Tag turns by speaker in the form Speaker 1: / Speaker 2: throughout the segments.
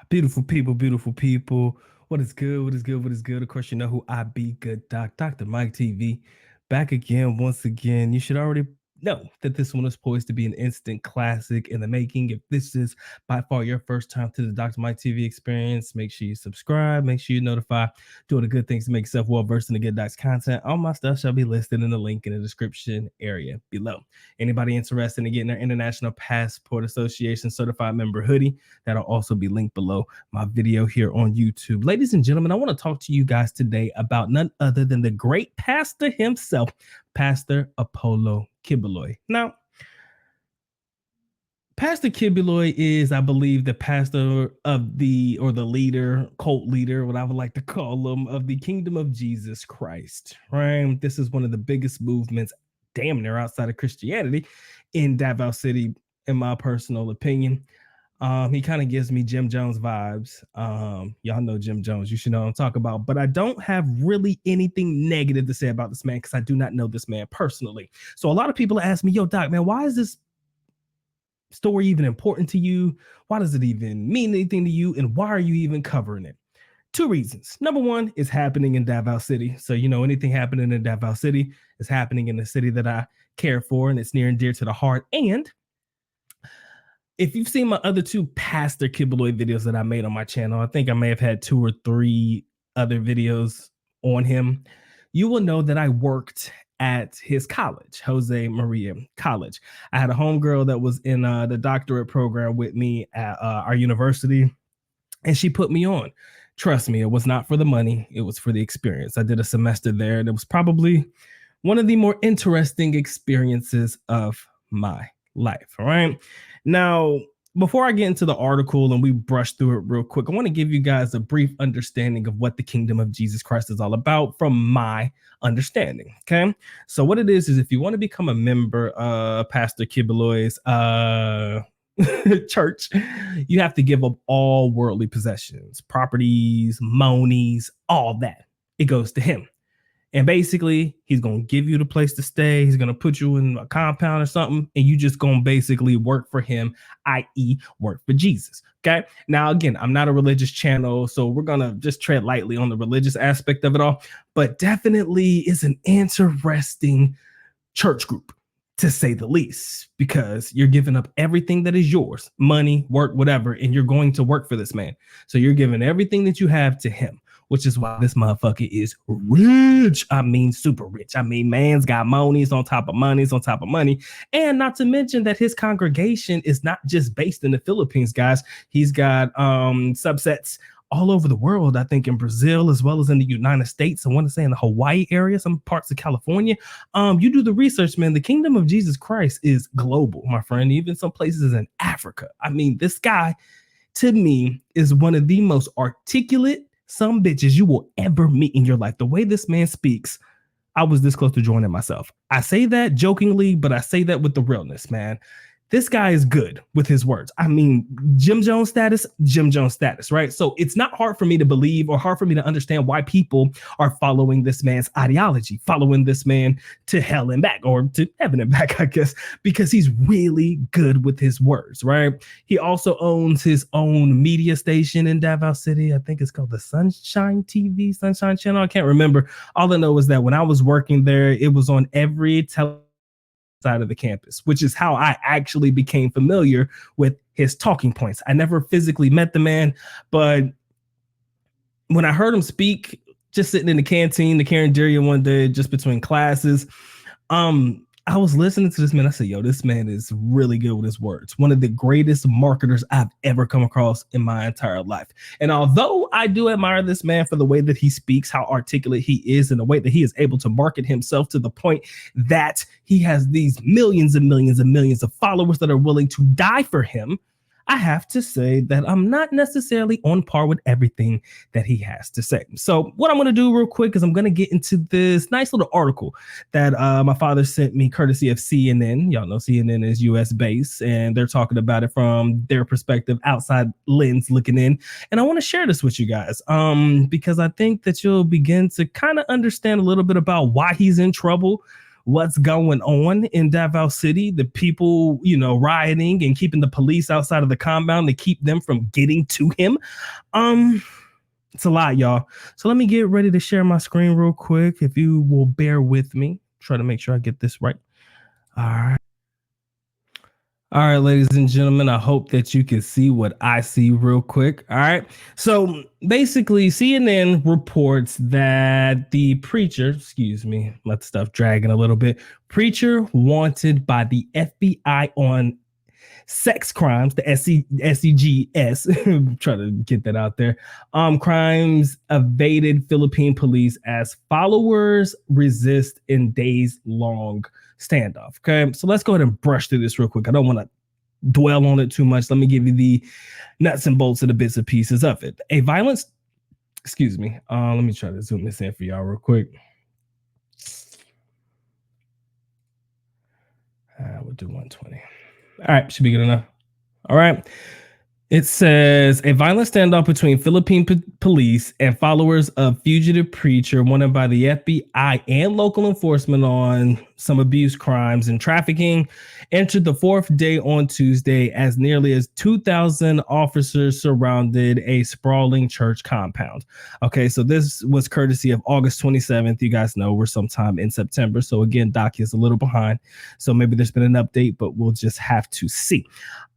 Speaker 1: Beautiful people, beautiful people. What is good? What is good? What is good? Of course, you know who I be, good doc, Dr. Mike TV. Back again, once again. You should already know that this one is poised to be an instant classic in the making. If this is by far your first time to the Dr. Mike TV experience, make sure you subscribe, make sure you notify, doing the good things to make yourself well versed in the good docs content. All my stuff shall be listed in the link in the description area below. Anybody interested in getting their International Passport Association certified member hoodie, that'll also be linked below my video here on YouTube. Ladies and gentlemen, I want to talk to you guys today about none other than the great pastor himself, Pastor Apollo Quiboloy. Now, Pastor Quibuloy is, I believe, the pastor of the leader, cult leader, what I would like to call him, of the Kingdom of Jesus Christ. Right? This is one of the biggest movements, damn near outside of Christianity, in Davao City, in my personal opinion. He kind of gives me Jim Jones vibes. Y'all know Jim Jones. You should know what I'm talking about. But I don't have really anything negative to say about this man because I do not know this man personally. So a lot of people ask me, yo, Doc, man, why is this story even important to you? Why does it even mean anything to you? And why are you even covering it? Two reasons. Number one is happening in Davao City. So, you know, anything happening in Davao City is happening in the city that I care for, and it's near and dear to the heart. And if you've seen my other two Pastor Quiboloy videos that I made on my channel, I think I may have had 2 or 3 other videos on him. You will know that I worked at his college, Jose Maria College. I had a homegirl that was in the doctorate program with me at our university, and she put me on. Trust me, it was not for the money. It was for the experience. I did a semester there, and it was probably one of the more interesting experiences of my life. All right. Now, before I get into the article and we brush through it real quick, I want to give you guys a brief understanding of what the Kingdom of Jesus Christ is all about from my understanding. Okay. So what it is if you want to become a member of Pastor Quiboloy's church, you have to give up all worldly possessions, properties, monies, all that. It goes to him. And basically, he's going to give you the place to stay. He's going to put you in a compound or something, and you just going to basically work for him, i.e. work for Jesus. Okay. Now, again, I'm not a religious channel, so we're going to just tread lightly on the religious aspect of it all, but definitely is an interesting church group, to say the least, because you're giving up everything that is yours, money, work, whatever, and you're going to work for this man. So you're giving everything that you have to him, which is why this motherfucker is rich. I mean, super rich. I mean, man's got monies on top of monies on top of money. And not to mention that his congregation is not just based in the Philippines, guys. He's got subsets all over the world, I think in Brazil, as well as in the United States. I want to say in the Hawaii area, some parts of California. You do the research, man. The Kingdom of Jesus Christ is global, my friend, even some places in Africa. I mean, this guy, to me, is one of the most articulate some bitches you will ever meet in your life. The way this man speaks, I was this close to joining myself. I say that jokingly, but I say that with the realness, man. This guy is good with his words. I mean, Jim Jones status, right? So it's not hard for me to believe or hard for me to understand why people are following this man's ideology, following this man to hell and back, or to heaven and back, I guess, because he's really good with his words, right? He also owns his own media station in Davao City. I think it's called the Sunshine TV, Sunshine Channel. I can't remember. All I know is that when I was working there, it was on every television side of the campus, which is how I actually became familiar with his talking points. I never physically met the man, but when I heard him speak, just sitting in the canteen, the cafeteria one day, just between classes, I was listening to this man. I said, yo, this man is really good with his words. One of the greatest marketers I've ever come across in my entire life. And although I do admire this man for the way that he speaks, how articulate he is, and the way that he is able to market himself to the point that he has these millions and millions and millions of followers that are willing to die for him, I have to say that I'm not necessarily on par with everything that he has to say. So what I'm going to do real quick is I'm going to get into this nice little article that my father sent me courtesy of CNN. Y'all know CNN is US based, and they're talking about it from their perspective, outside lens looking in. And I want to share this with you guys because I think that you'll begin to kind of understand a little bit about why he's in trouble, what's going on in Davao City, the people, rioting and keeping the police outside of the compound to keep them from getting to him. It's a lot, y'all. So let me get ready to share my screen real quick. If you will bear with me, try to make sure I get this right. All right. All right, ladies and gentlemen, I hope that you can see what I see real quick. All right. So basically, CNN reports that the preacher, excuse me, let stuff dragging a little bit, preacher wanted by the FBI on sex crimes, the SEGS, try to get that out there. Crimes evaded Philippine police as followers resist in days-long standoff. Okay, so let's go ahead and brush through this real quick. I don't want to dwell on it too much. Let me give you the nuts and bolts of the bits and pieces of it. Excuse me. Let me try to zoom this in for y'all real quick. We'll do 120. All right, should be good enough. All right. It says a violent standoff between Philippine police and followers of fugitive preacher wanted by the FBI and local enforcement on some abuse crimes and trafficking entered the fourth day on Tuesday as nearly as 2,000 officers surrounded a sprawling church compound. Okay, so this was courtesy of August 27th. You guys know we're sometime in September. So again, Doc is a little behind. So maybe there's been an update, but we'll just have to see.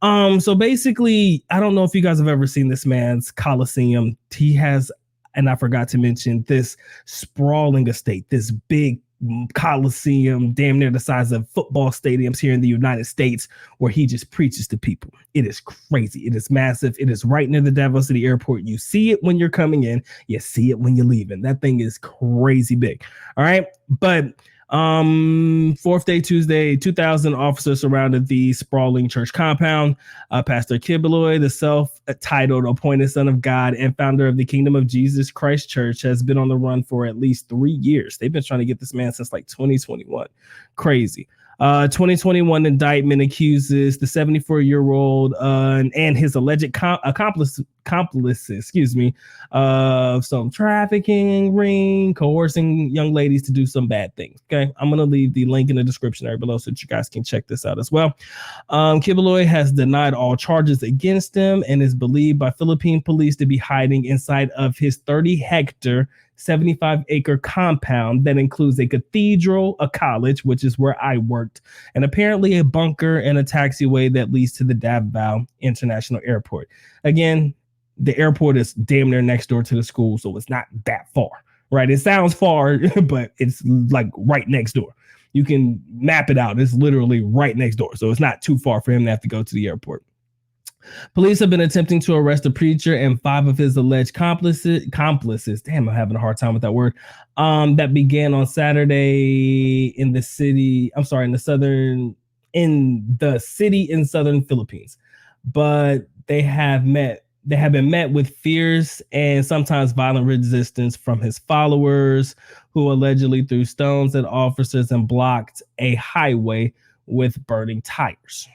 Speaker 1: So basically, I don't know if you guys have ever seen this man's Coliseum. He has, and I forgot to mention, this sprawling estate, this big Coliseum, damn near the size of football stadiums here in the United States, where he just preaches to people. It is crazy. It is massive. It is right near the Davao City Airport. You see it when you're coming in. You see it when you're leaving. That thing is crazy big. All right. But fourth day Tuesday, 2,000 officers surrounded the sprawling church compound. Pastor Quibuloy, the self-titled appointed son of God and founder of the Kingdom of Jesus Christ Church, has been on the run for at least 3 years. They've been trying to get this man since like 2021. Crazy. 2021 indictment accuses the 74-year-old and his alleged accomplices, of some trafficking, ring, coercing young ladies to do some bad things. Okay, I'm gonna leave the link in the description area below so that you guys can check this out as well. Quibuloy has denied all charges against him and is believed by Philippine police to be hiding inside of his 30-hectare 75-acre compound that includes a cathedral, a college, which is where I worked, and apparently a bunker and a taxiway that leads to the Davao International Airport. Again, the airport is damn near next door to the school, so it's not that far, right? It sounds far, but it's like right next door. You can map it out. It's literally right next door, so it's not too far for him to have to go to the airport. Police have been attempting to arrest the preacher and 5 of his alleged accomplices. Damn, I'm having a hard time with that word. That began on Saturday in the city. I'm sorry, in the city in southern Philippines. But they have been met with fierce and sometimes violent resistance from his followers, who allegedly threw stones at officers and blocked a highway with burning tires.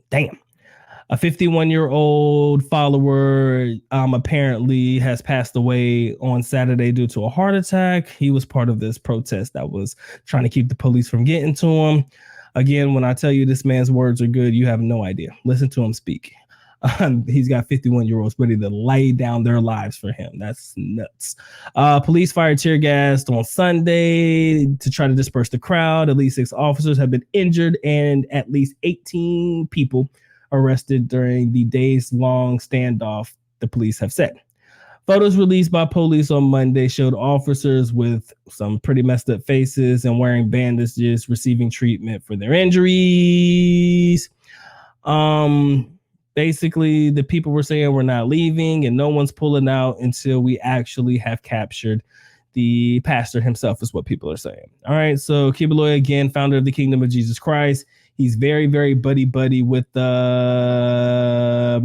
Speaker 1: Damn. A 51-year-old follower apparently has passed away on Saturday due to a heart attack. He was part of this protest that was trying to keep the police from getting to him. Again, when I tell you this man's words are good, you have no idea. Listen to him speak. He's got 51-year-olds ready to lay down their lives for him. That's nuts. Police fired tear gas on Sunday to try to disperse the crowd. At least 6 officers have been injured and at least 18 people arrested during the days-long standoff, the police have said. Photos released by police on Monday showed officers with some pretty messed up faces and wearing bandages receiving treatment for their injuries. Basically, the people were saying we're not leaving and no one's pulling out until we actually have captured the pastor himself, is what people are saying. All right, so Quibuloy, again, founder of the Kingdom of Jesus Christ. He's very, very buddy with the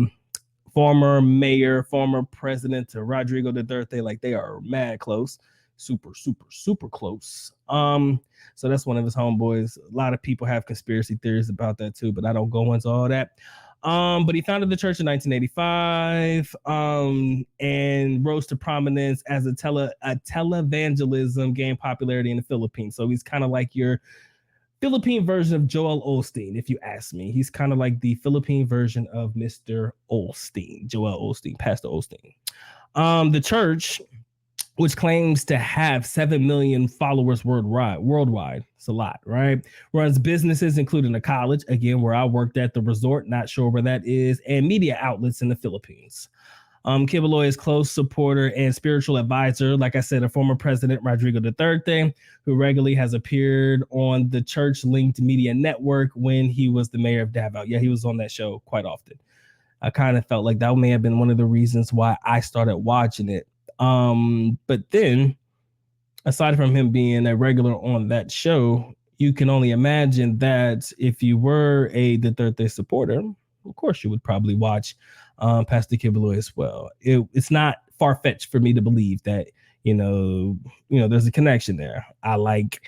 Speaker 1: former mayor, former president Rodrigo Duterte. Like, they are mad close, super close. So that's one of his homeboys. A lot of people have conspiracy theories about that too, but I don't go into all that. But he founded the church in 1985, and rose to prominence as a televangelism, gained popularity in the Philippines. So he's kind of like your Philippine version of Joel Osteen, if you ask me. He's kind of like the Philippine version of Mr. Osteen, Joel Osteen, Pastor Osteen. The church, which claims to have 7 million followers worldwide. It's a lot, right? Runs businesses, including a college, again, where I worked at the resort, not sure where that is, and media outlets in the Philippines. Quiboloy is close supporter and spiritual advisor, like I said, a former president, Rodrigo Duterte, who regularly has appeared on the church-linked media network when he was the mayor of Davao. Yeah, he was on that show quite often. I kind of felt like that may have been one of the reasons why I started watching it. But then, aside from him being a regular on that show, you can only imagine that if you were a Duterte supporter, of course you would probably watch Pastor Quibuloy as well. It's not far-fetched for me to believe that there's a connection there. I like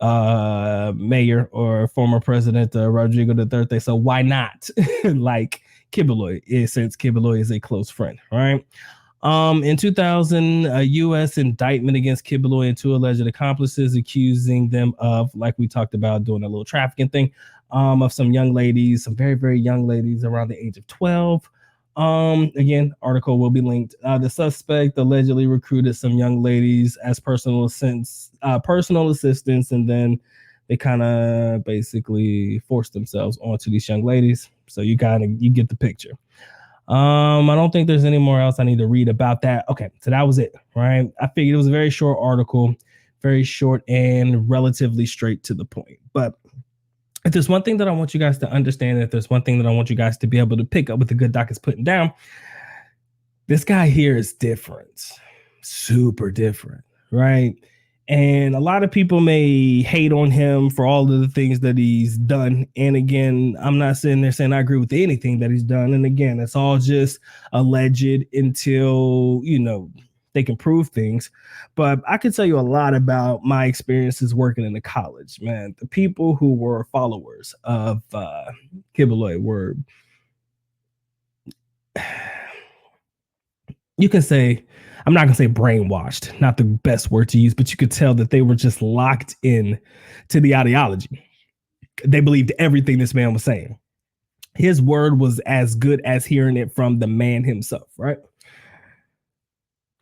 Speaker 1: mayor or former president Rodrigo Duterte, so why not like Quibuloy, since Quibuloy is a close friend, right? In 2000, a U.S. indictment against Quibuloy and two alleged accomplices, accusing them of, like we talked about, doing a little trafficking thing, of some young ladies, some very, very young ladies around the age of 12. Again, article will be linked. The suspect allegedly recruited some young ladies as personal assistants, and then they kind of basically forced themselves onto these young ladies. So you get the picture. I don't think there's any more else I need to read about that. Okay, so that was it, right? I figured it was a very short article, very short and relatively straight to the point. But if there's one thing that I want you guys to understand, if there's one thing that I want you guys to be able to pick up what the good doc is putting down, this guy here is different, super different, right? And a lot of people may hate on him for all of the things that he's done. And again, I'm not sitting there saying I agree with anything that he's done. And again, it's all just alleged until, they can prove things. But I can tell you a lot about my experiences working in the college, man. The people who were followers of Quibuloy were, you can say, I'm not going to say brainwashed, not the best word to use, but you could tell that they were just locked in to the ideology. They believed everything this man was saying. His word was as good as hearing it from the man himself, right?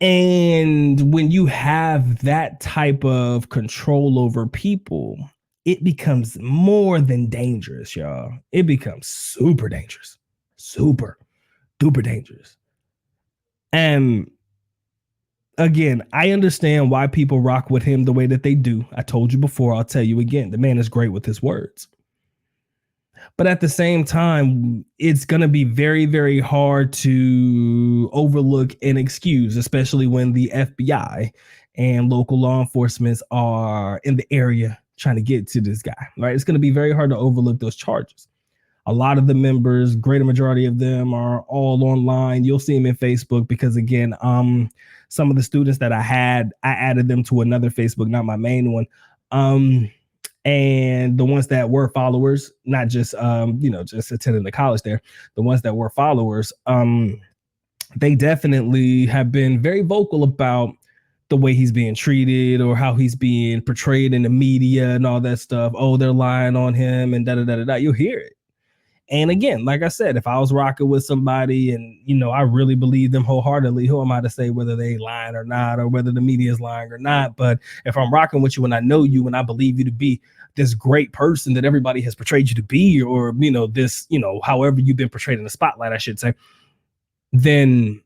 Speaker 1: And when you have that type of control over people, it becomes more than dangerous, y'all. It becomes super dangerous, super duper dangerous. And again, I understand why people rock with him the way that they do. I told you before, I'll tell you again, the man is great with his words. But at the same time, it's going to be very, very hard to overlook and excuse, especially when the FBI and local law enforcement are in the area trying to get to this guy, right? It's going to be very hard to overlook those charges. A lot of the members, greater majority of them, are all online. You'll see them in Facebook because, again, some of the students that I added them to another Facebook, not my main one. And the ones that were followers, not just just attending the college there, the ones that were followers, they definitely have been very vocal about the way he's being treated or how he's being portrayed in the media and all that stuff. Oh, they're lying on him and da da da da da. You'll hear it. And again, like I said, if I was rocking with somebody and, I really believe them wholeheartedly, who am I to say whether they lying or not, or whether the media is lying or not? But if I'm rocking with you and I know you and I believe you to be this great person that everybody has portrayed you to be, or, however you've been portrayed in the spotlight, I should say, then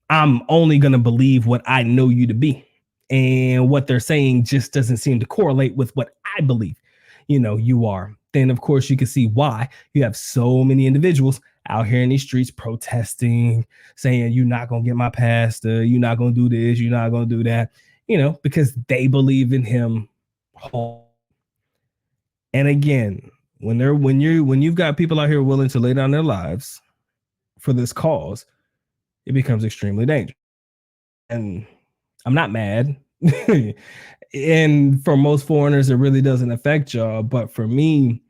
Speaker 1: I'm only going to believe what I know you to be. And what they're saying just doesn't seem to correlate with what I believe, you are. Then of course you can see why you have so many individuals out here in these streets protesting, saying you're not going to get my pastor, you're not going to do this, you're not going to do that, because they believe in him. And again, when you've got people out here willing to lay down their lives for this cause, it becomes extremely dangerous. And I'm not mad. And for most foreigners, it really doesn't affect y'all. But for me,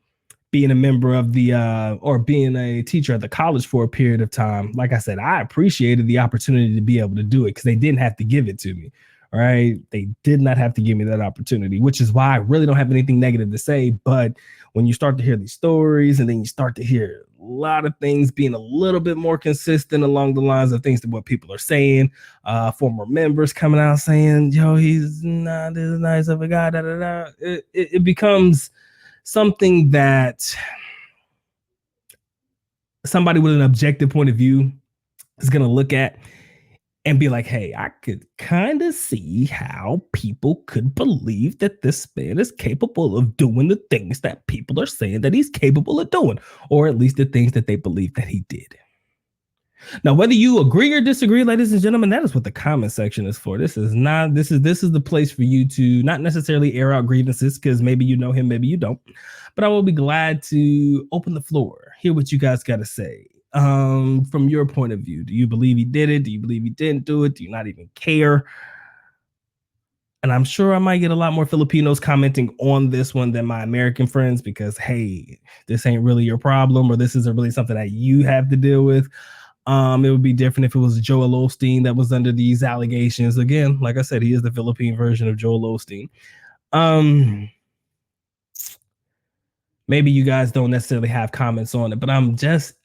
Speaker 1: being a member of the or being a teacher at the college for a period of time, like I said, I appreciated the opportunity to be able to do it because they didn't have to give it to me. All right. They did not have to give me that opportunity, which is why I really don't have anything negative to say. But when you start to hear these stories and then you start to hear a lot of things being a little bit more consistent along the lines of things that what people are saying, former members coming out saying, yo, he's not as nice of a guy, da, da, da. It becomes something that somebody with an objective point of view is going to look at and be like, hey, I could kind of see how people could believe that this man is capable of doing the things that people are saying that he's capable of doing, or at least the things that they believe that he did. Now, whether you agree or disagree, ladies and gentlemen, that is what the comment section is for. This is the place for you to not necessarily air out grievances because maybe you know him, maybe you don't. But I will be glad to open the floor, hear what you guys got to say. From your point of view, do you believe he did it? Do you believe he didn't do it? Do you not even care? And I'm sure I might get a lot more Filipinos commenting on this one than my American friends because, hey, this ain't really your problem, or this isn't really something that you have to deal with. It would be different if it was Joel Osteen that was under these allegations. Again, like I said, he is the Philippine version of Joel Osteen. Maybe you guys don't necessarily have comments on it, but I'm just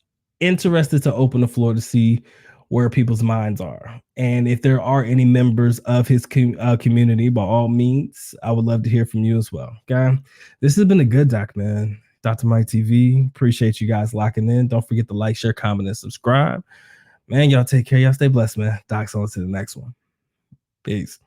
Speaker 1: interested to open the floor to see where people's minds are. And if there are any members of his community, by all means, I would love to hear from you as well. Okay. This has been a good doc, man. Dr. Mike TV. Appreciate you guys locking in. Don't forget to like, share, comment, and subscribe. Man, y'all take care. Y'all stay blessed, man. Doc's on to the next one. Peace.